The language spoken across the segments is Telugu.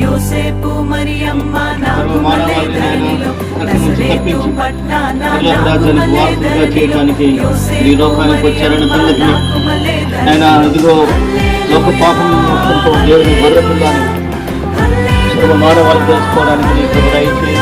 యోసేపు మరియమ్మ నాగుమలే ధరణిలో నజరేతు పట్టణాన నాగుమలే ధరణిలో ఈ లోకానికి వచ్చారని సంగతి ఆయన ఇదిగో లోక పాపం మొత్తంతో దేవుని గొర్రెపిల్లని సర్వ మానవాళ్ళు తెలుసుకోవడానికి నీకు దయచేసి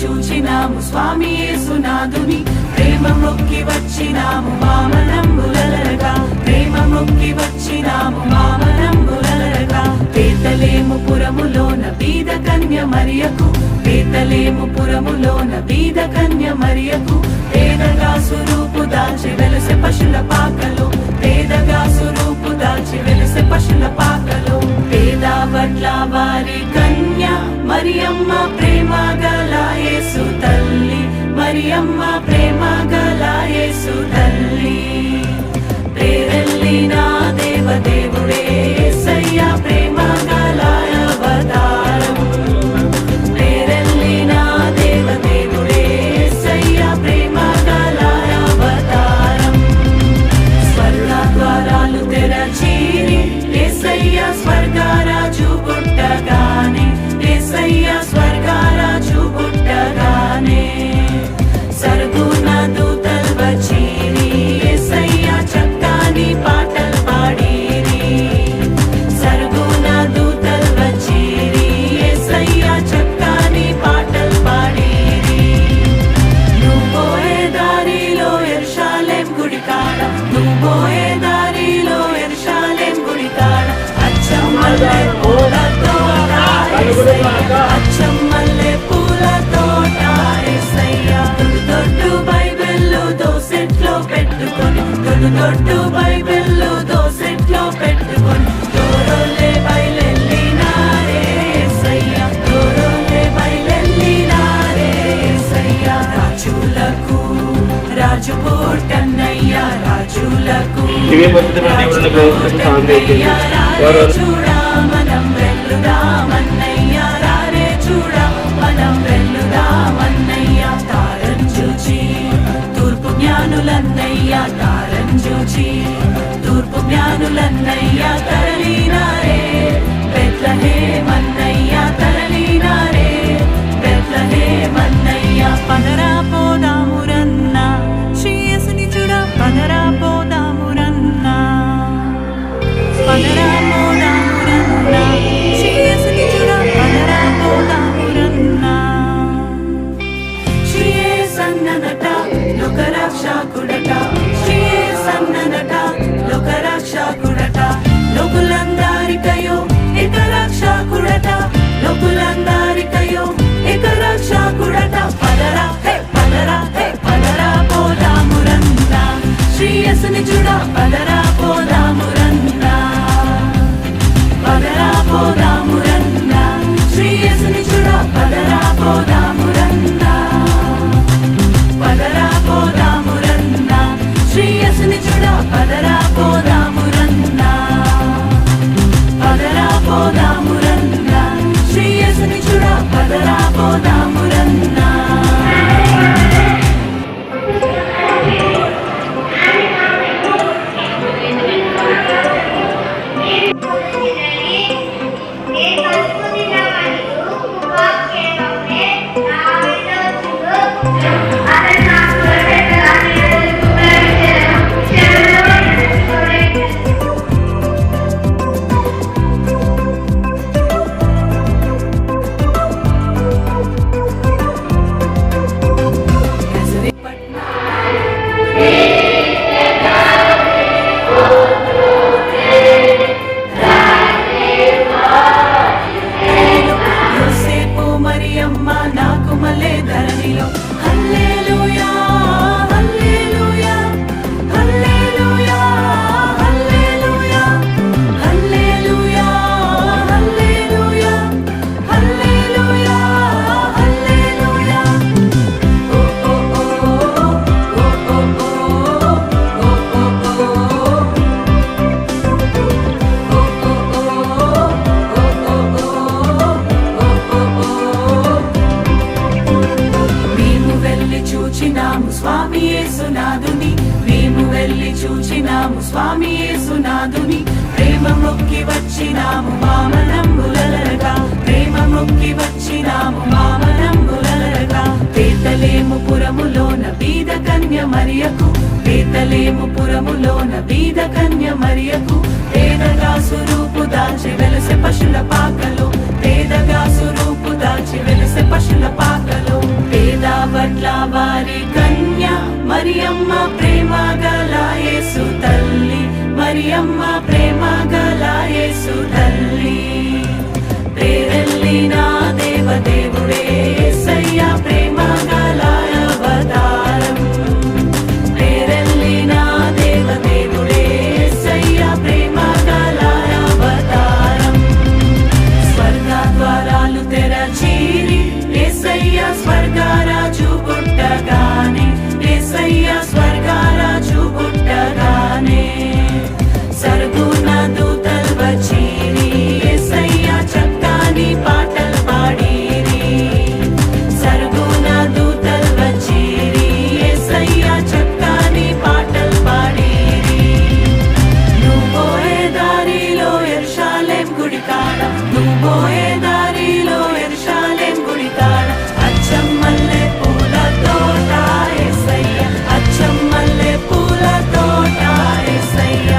చూచినాము స్వామి యేసునాథుని ప్రేమ మొక్కి వచ్చినాము మామనంబులరగా ప్రేమ మొక్కి వచ్చినాము మామనంబులరగా బేతలేము పురములోన బీద కన్య మరియకు బేతలేము పురములోన బీద కన్య మరియకు పేదగా స్వరూపు దాల్చి వెలసె పశుల పాకలో పేదగా స్వరూపు దాల్చి వెలసె పశుల పాకలో పేద పట్ల వారి కన్య మరియమ్మ ప్రేమ గల యేసు తల్లి మరియమ్మ ప్రేమ గల యేసు తల్లి ప్రేరెల్లిన దేవదేవుడే యేసయ్య ప్రేమ గల అవతారం ప్రేరెల్లిన దేవదేవుడే యేసయ్య ప్రేమ గల అవతారం స్వర్గ ద్వారాలు తెరచిరి యేసయ్య స్వర్గరాజు పుట్టగానే యేసయ్య స్వర్గరాజు పుట్టగానే సరుగున దూతలు వచ్చిరి యేసయ్య చక్కని పాటలు పాడిరి సరుగున దూతలు వచ్చిరి యేసయ్య చక్కని పాటలు పాడిరి నువ్వు పోయే దారిలో యెరూషలేం గుడి కాడ నువ్వు పోయే దారిలో యెరూషలేం గుడి కాడ అచ్చమల్లె పూలతో అచ్చమల్లె పూలతోట యేసయ్య దొడ్డు బైబిల్లో దోసెట్లో పెట్టుకొని దొడ్డు బైబిల్లో దోసెట్లో పెట్టుకొని దూరంలే బయలెల్లినారే యేసయ్య దూరంలే బయలెల్లినారే యేసయ్య రాజులకు రాజు పుట్టన్నయ్య రాజులకు చూడా మనం వెల్లుదామన్నయ్య రారే చూడా మనం వెల్లుదామన్నయ్య తారం చూచి తూర్పు జ్ఞానులన్నయ్య తారం చూచి తూర్పు జ్ఞానులన్నయ్య తరలినారే బెత్లెహేమన్నయ్య తరలినారే బెత్లెహేమన్నయ్య పదరా పోదామురన్న శ్రీ యేసుని చూడ పదరా పోదామురన్న పదరా పోదామురన్న శ్రీ యేసుని చూడ పదరా పోదామురన్న శ్రీ యేసన్ననట లోకరక్షకుడట శ్రీ యేసన్ననట లోకరక్షకుడట లోకులందరికయో ఏక రక్షకుడట లోకులందరికయో ఏక రక్షకుడట పదరా హే పదరా హే పదరా పోదామురన్న శ్రీ యేసుని చూడ పదరా పోదామురన్న పదరా పోదామురన్న శ్రీ యేసుని చూడ పదరా పోదామురన్న పదరా పోదామురన్న శ్రీ యేసుని చూడ పదరా పోదామురన్న పదరా పోదామురన్న శ్రీ యేసుని చూడ పదరా పోదామురన్న వచ్చినాము మామనంబులరగా ప్రేమ మొక్కి వచ్చినాము మామనంబులరగా బేతలేము పురములోన బీద కన్య మరియకు బేతలేము పురములోన బీద కన్య మరియకు పేదగా సురూపు దాల్చి వెలసె పశుల పాకలో పేదగా సురూపు దాల్చి వెలసె పశుల పాకలో పేద వడ్ల వారి కన్య మరియమ్మ ప్రేమ గల యేసు తల్లి మరియమ్మ ప్రేమ గల యేసు తల్లి పేరెల్లిన దేవదేవుడే యేసయ్య ప్రేమ గల అవతారం పేరెల్లిన దేవదేవుడే యేసయ్య ప్రేమ గల అవతారం స్వర్గ ద్వారాలు తెరచీరి యేసయ్య స్వర్గరాజు పుట్టగానే యేసయ్య స్వర్గరాజు పుట్టగానే సరుగున దూతల్ వచ్చీరి యేసయ్య చక్కని పాటలు పాడిరి సరుగున దూతల్ వచ్చీరి యేసయ్య చక్కని పాటలు పాడిరి నువ్వు పోయే దారిలో యెరూషలేం గుడి కాడ నువ్వు పోయే దారిలో యెరూషలేం గుడి కాడ అచ్చం మల్లె పూల తోట యేసయ్య అచ్చం మల్లె పూల తోట యేసయ్య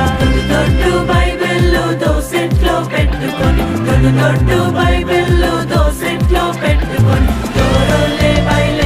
దొడ్డు బైబిల్లో దోసెట్లో పెట్టుకొని దొడ్డు బైబిల్లో దోసెట్లో పెట్టుకొని దూరంలే బయలు